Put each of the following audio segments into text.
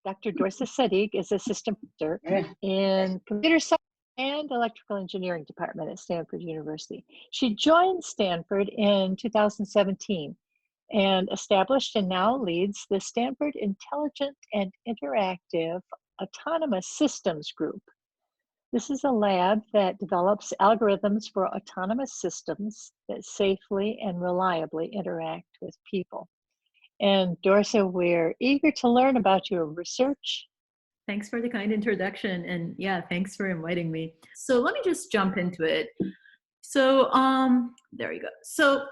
Dr. Dorsa Sadigh is assistant professor in computer science and electrical engineering department at Stanford University. She joined Stanford in 2017 and established and now leads the Stanford Intelligent and Interactive Autonomous Systems Group. This is a lab that develops algorithms for autonomous systems that safely and reliably interact with people. And Dorsa, we're eager to learn about your research. Thanks for the kind introduction. And yeah, thanks for inviting me. So let me just jump into it. So there you go. So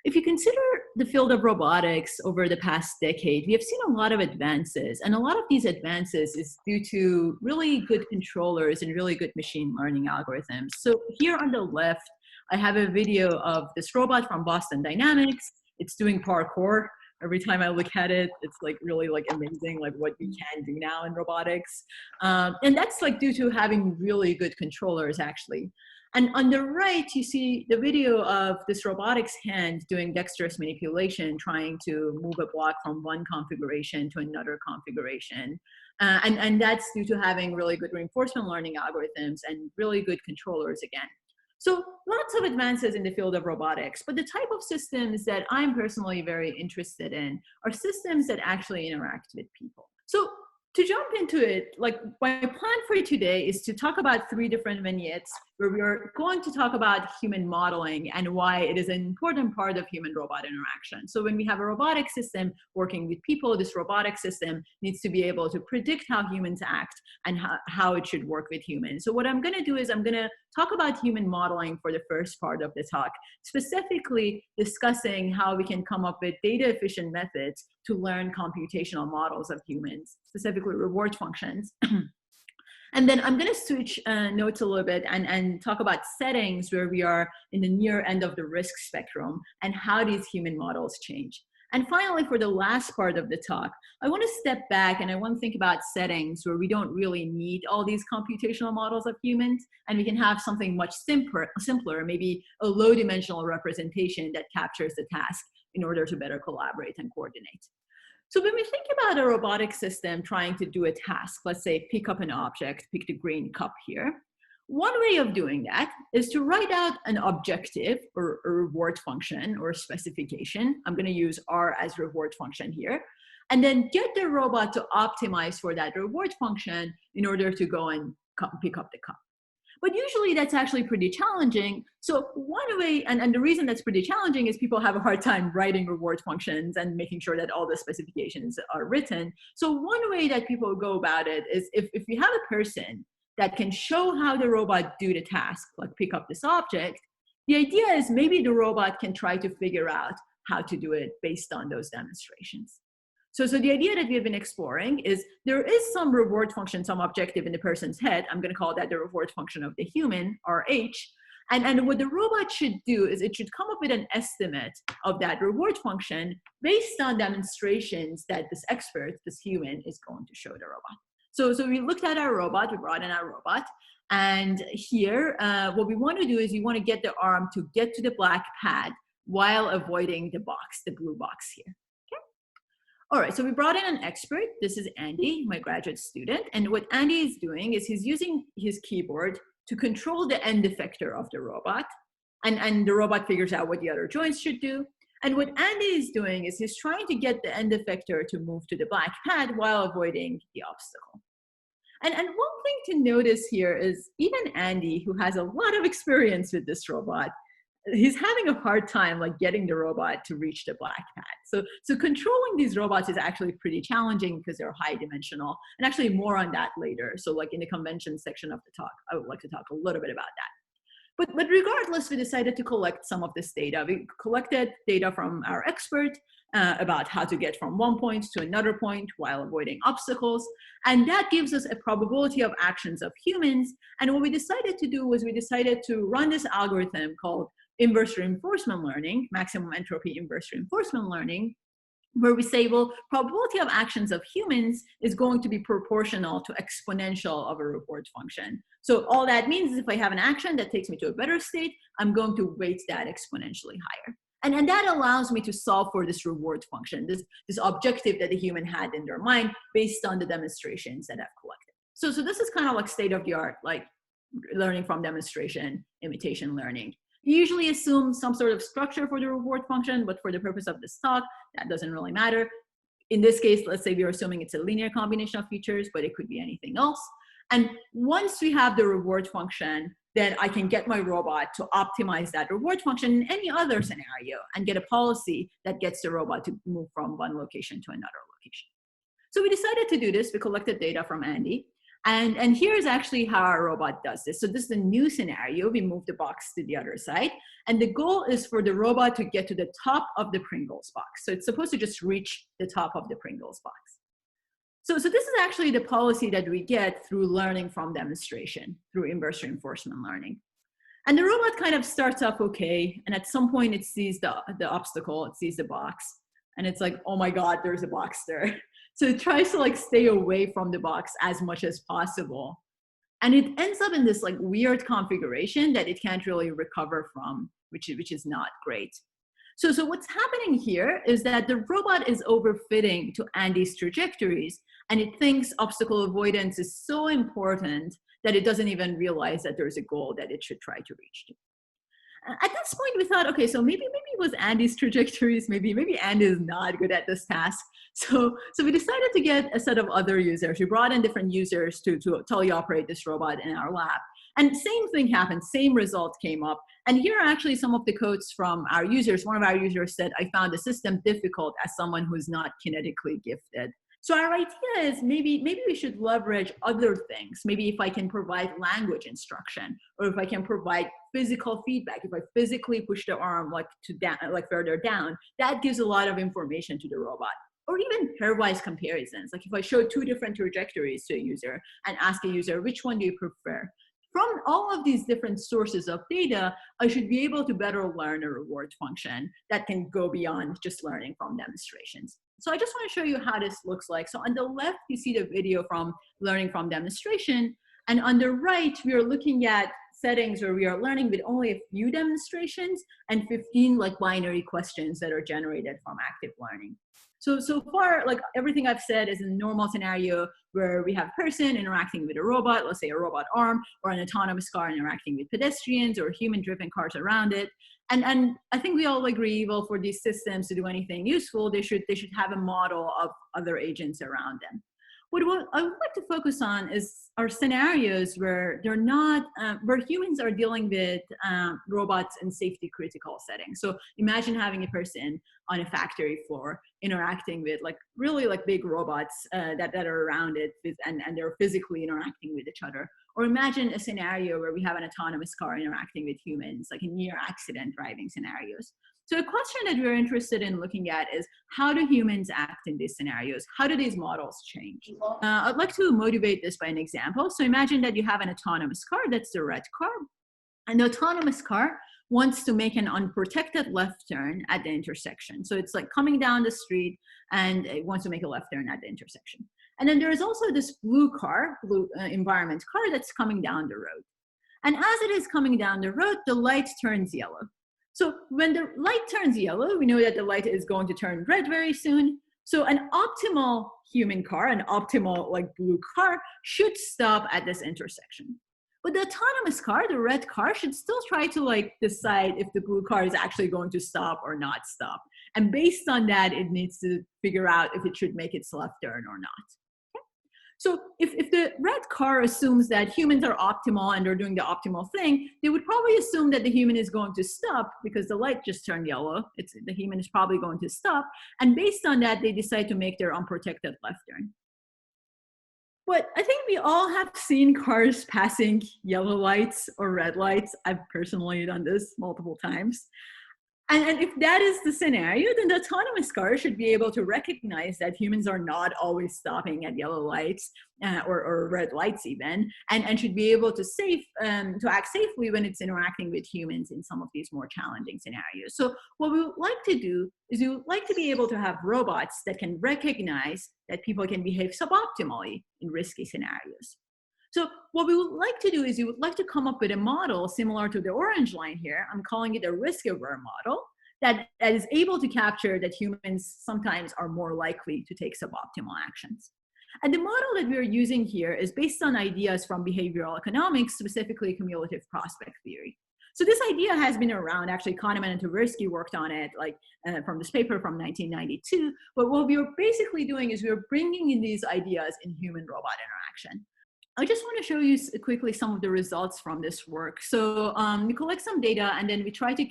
if you consider the field of robotics over the past decade, we have seen a lot of advances. And a lot of these advances is due to really good controllers and really good machine learning algorithms. So here on the left, I have a video of this robot from Boston Dynamics. It's doing parkour. Every time I look at it, it's like really like amazing, like what we can do now in robotics. And that's like due to having really good controllers actually. And on the right, you see the video of this robotics hand doing dexterous manipulation, trying to move a block from one configuration to another configuration. And that's due to having really good reinforcement learning algorithms and really good controllers again. So lots of advances in the field of robotics, but the type of systems that I'm personally very interested in are systems that actually interact with people. So to jump into it, like my plan for you today is to talk about 3 different vignettes where we're going to talk about human modeling and why it is an important part of human-robot interaction. So when we have a robotic system working with people, this robotic system needs to be able to predict how humans act and how it should work with humans. So what I'm gonna do is I'm gonna talk about human modeling for the first part of the talk, specifically discussing how we can come up with data-efficient methods to learn computational models of humans, specifically reward functions. And then I'm going to switch notes a little bit and talk about settings where we are in the near end of the risk spectrum and how these human models change. And finally, for the last part of the talk, I want to step back and I want to think about settings where we don't really need all these computational models of humans, and we can have something much simpler, maybe a low-dimensional representation that captures the task in order to better collaborate and coordinate. So when we think about a robotic system trying to do a task, let's say pick up an object, pick the green cup here, one way of doing that is to write out an objective or a reward function or specification. I'm going to use R as reward function here, and then get the robot to optimize for that reward function in order to go and pick up the cup. But usually that's actually pretty challenging. So one way, and the reason that's pretty challenging is people have a hard time writing reward functions and making sure that all the specifications are written. So one way that people go about it is if you have a person that can show how the robot do the task, like pick up this object, the idea is maybe the robot can try to figure out how to do it based on those demonstrations. So the idea that we have been exploring is there is some reward function, some objective in the person's head. I'm going to call that the reward function of the human, RH. And what the robot should do is it should come up with an estimate of that reward function based on demonstrations that this expert, this human, is going to show the robot. So we looked at our robot, we brought in our robot, and here what we want to do is we want to get the arm to get to the black pad while avoiding the box, the blue box here. All right, so we brought in an expert. This is Andy, my graduate student. And what Andy is doing is he's using his keyboard to control the end effector of the robot. And the robot figures out what the other joints should do. And what Andy is doing is he's trying to get the end effector to move to the black pad while avoiding the obstacle. And one thing to notice here is even Andy, who has a lot of experience with this robot, he's having a hard time like getting the robot to reach the black pad. So controlling these robots is actually pretty challenging because they're high dimensional, and actually more on that later. So like in the convention section of the talk, I would like to talk a little bit about that. But regardless, we decided to collect some of this data. We collected data from our expert about how to get from one point to another point while avoiding obstacles. And that gives us a probability of actions of humans. And what we decided to do was we decided to run this algorithm called inverse reinforcement learning, maximum entropy inverse reinforcement learning, where we say, well, probability of actions of humans is going to be proportional to exponential of a reward function. So all that means is if I have an action that takes me to a better state, I'm going to weight that exponentially higher. And that allows me to solve for this reward function, this objective that the human had in their mind based on the demonstrations that I've collected. So this is kind of like state of the art, like learning from demonstration, imitation learning. You usually assume some sort of structure for the reward function, but for the purpose of this talk, that doesn't really matter. In this case, let's say we're assuming it's a linear combination of features, but it could be anything else. And once we have the reward function, then I can get my robot to optimize that reward function in any other scenario and get a policy that gets the robot to move from one location to another location. So we decided to do this. We collected data from Andy. And here's actually how our robot does this. So this is a new scenario. We move the box to the other side. And the goal is for the robot to get to the top of the Pringles box. So it's supposed to just reach the top of the Pringles box. So this is actually the policy that we get through learning from demonstration, through inverse reinforcement learning. And the robot kind of starts off okay. And at some point it sees the obstacle, it sees the box. And it's like, oh my God, there's a box there. So it tries to like stay away from the box as much as possible. And it ends up in this like weird configuration that it can't really recover from, which is not great. So what's happening here is that the robot is overfitting to Andy's trajectories, and it thinks obstacle avoidance is so important that it doesn't even realize that there's a goal that it should try to reach to. At this point, we thought, okay, so maybe it was Andy's trajectories. Maybe Andy is not good at this task. So we decided to get a set of other users. We brought in different users to teleoperate this robot in our lab. And same thing happened, same result came up. And here are actually some of the quotes from our users. One of our users said, I found the system difficult as someone who's not kinetically gifted. So our idea is maybe we should leverage other things. Maybe if I can provide language instruction, or if I can provide physical feedback, if I physically push the arm like further down, that gives a lot of information to the robot. Or even pairwise comparisons. Like if I show two different trajectories to a user and ask a user, which one do you prefer? From all of these different sources of data, I should be able to better learn a reward function that can go beyond just learning from demonstrations. So I just want to show you how this looks like. So on the left, you see the video from learning from demonstration. And on the right, we are looking at settings where we are learning with only a few demonstrations and 15 like binary questions that are generated from active learning. So far, like everything I've said is a normal scenario where we have a person interacting with a robot, let's say a robot arm, or an autonomous car interacting with pedestrians or human-driven cars around it. And I think we all agree, well, for these systems to do anything useful, they should have a model of other agents around them. What I would like to focus on is our scenarios where they're not, where humans are dealing with robots in safety critical settings. So imagine having a person on a factory floor interacting with like really like big robots that are around it and they're physically interacting with each other. Or imagine a scenario where we have an autonomous car interacting with humans, like in near accident driving scenarios. So a question that we're interested in looking at is, how do humans act in these scenarios? How do these models change? I'd like to motivate this by an example. So imagine that you have an autonomous car, that's the red car. And the autonomous car wants to make an unprotected left turn at the intersection. So it's like coming down the street and it wants to make a left turn at the intersection. And then there is also this blue environment car that's coming down the road. And as it is coming down the road, the light turns yellow. So when the light turns yellow, we know that the light is going to turn red very soon. So an optimal human car, an optimal like blue car, should stop at this intersection. But the autonomous car, the red car, should still try to like decide if the blue car is actually going to stop or not stop. And based on that, it needs to figure out if it should make its left turn or not. So if the red car assumes that humans are optimal and they're doing the optimal thing, they would probably assume that the human is going to stop because the light just turned yellow. The human is probably going to stop. And based on that, they decide to make their unprotected left turn. But I think we all have seen cars passing yellow lights or red lights. I've personally done this multiple times. And if that is the scenario, then the autonomous car should be able to recognize that humans are not always stopping at yellow lights or red lights even, and should be able to act safely when it's interacting with humans in some of these more challenging scenarios. So what we would like to do is we would like to be able to have robots that can recognize that people can behave suboptimally in risky scenarios. So what we would like to do is we would like to come up with a model similar to the orange line here. I'm calling it a Riskaverse model that is able to capture that humans sometimes are more likely to take suboptimal actions. And the model that we're using here is based on ideas from behavioral economics, specifically cumulative prospect theory. So this idea has been around. Actually, Kahneman and Tversky worked on it, from this paper from 1992. But what we were basically doing is we were bringing in these ideas in human-robot interaction. I just want to show you quickly some of the results from this work. So we collect some data, and then we try to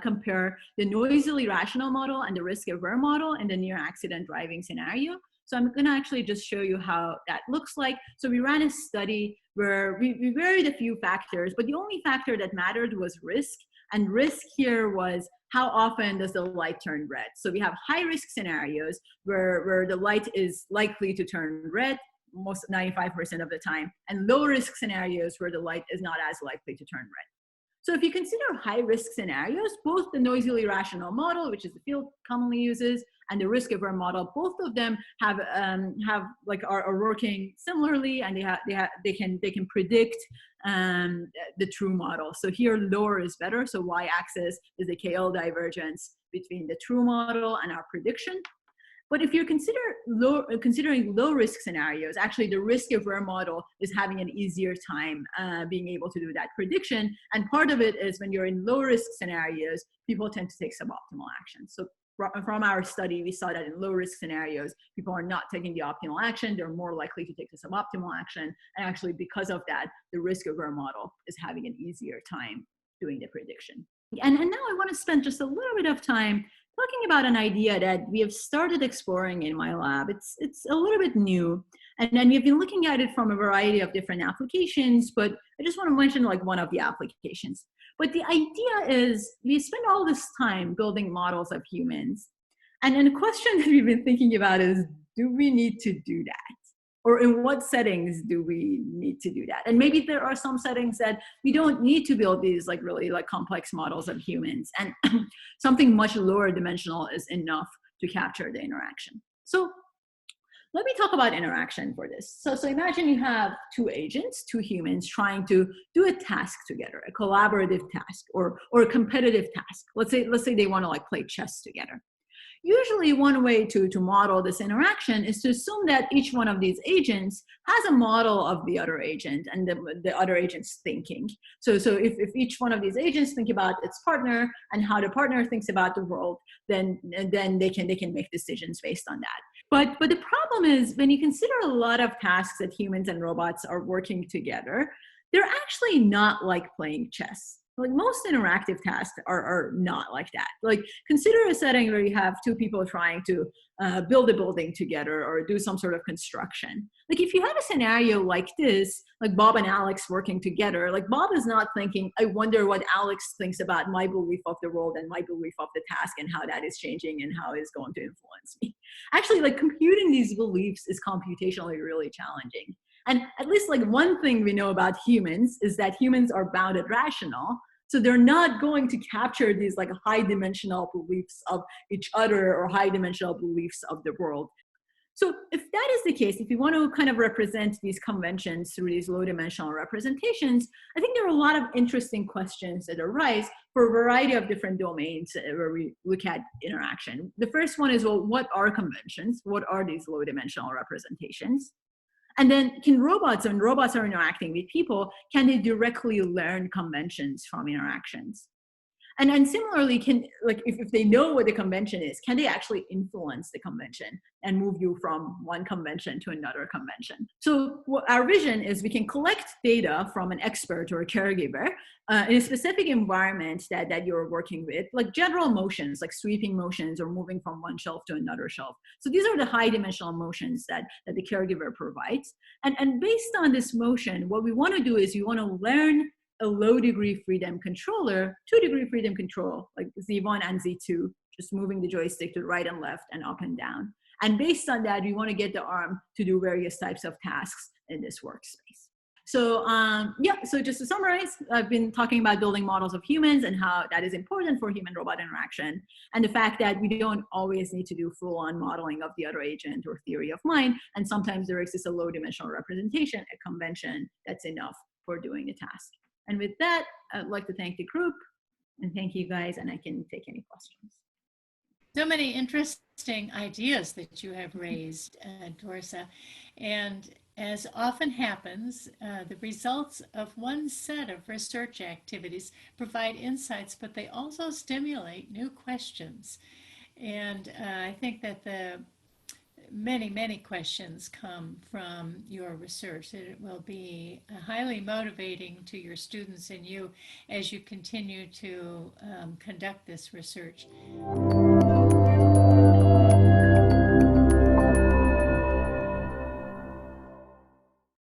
compare the noisily rational model and the risk-aware model in the near-accident driving scenario. So I'm going to actually just show you how that looks like. So we ran a study where we varied a few factors, but the only factor that mattered was risk. And risk here was how often does the light turn red. So we have high-risk scenarios where the light is likely to turn red most 95% of the time, and low-risk scenarios where the light is not as likely to turn red. So if you consider high-risk scenarios, both the noisily rational model, which is the field commonly uses, and the risk-aware model, both of them are working similarly, and they can predict the true model. So here, lower is better. So y-axis is the KL divergence between the true model and our prediction. But if you're considering low-risk scenarios, actually the risk-aware model is having an easier time being able to do that prediction. And part of it is when you're in low-risk scenarios, people tend to take suboptimal actions. So from our study, we saw that in low-risk scenarios, people are not taking the optimal action. They're more likely to take the suboptimal action. And actually, because of that, the risk-aware model is having an easier time doing the prediction. And now I want to spend just a little bit of time talking about an idea that we have started exploring in my lab. It's a little bit new, and then we've been looking at it from a variety of different applications, but I just want to mention one of the applications. But the idea is we spend all this time building models of humans, and then the question that we've been thinking about is, do we need to do that? Or in what settings do we need to do that? And maybe there are some settings that we don't need to build these really complex models of humans, and something much lower dimensional is enough to capture the interaction. So let me talk about interaction for this. So imagine you have two agents, two humans trying to do a task together, a collaborative task or a competitive task. Let's say they want to play chess together. Usually one way to model this interaction is to assume that each one of these agents has a model of the other agent and the other agent's thinking. So if each one of these agents think about its partner and how the partner thinks about the world, then they can make decisions based on that. But the problem is when you consider a lot of tasks that humans and robots are working together, they're actually not like playing chess. Most interactive tasks are not like that. Consider a setting where you have two people trying to build a building together or do some sort of construction. If you have a scenario like this, Bob and Alex working together, Bob is not thinking, I wonder what Alex thinks about my belief of the world and my belief of the task and how that is changing and how it's going to influence me. Actually, computing these beliefs is computationally really challenging. And at least one thing we know about humans is that humans are bounded rational. So they're not going to capture these high dimensional beliefs of each other or high dimensional beliefs of the world. So if that is the case, if you want to kind of represent these conventions through these low dimensional representations, I think there are a lot of interesting questions that arise for a variety of different domains where we look at interaction. The first one is, well, what are conventions? What are these low dimensional representations? And then can robots, when robots are interacting with people, can they directly learn conventions from interactions? And similarly, if they know what the convention is, can they actually influence the convention and move you from one convention to another convention? So our vision is we can collect data from an expert or a caregiver in a specific environment that you're working with, general motions, like sweeping motions or moving from one shelf to another shelf. So these are the high dimensional motions that the caregiver provides. And based on this motion, what we want to do is we want to learn a low degree freedom controller, 2-degree freedom control, like Z1 and Z2, just moving the joystick to right and left and up and down. And based on that, we want to get the arm to do various types of tasks in this workspace. So so just to summarize, I've been talking about building models of humans and how that is important for human-robot interaction, and the fact that we don't always need to do full-on modeling of the other agent or theory of mind, and sometimes there exists a low-dimensional representation, a convention that's enough for doing the task. And with that, I'd like to thank the group And thank you guys, and I can take any questions. So many interesting ideas that you have raised, Dorsa. And as often happens, the results of one set of research activities provide insights, but they also stimulate new questions. And I think that the many questions come from your research. It will be highly motivating to your students and you as you continue to conduct this research.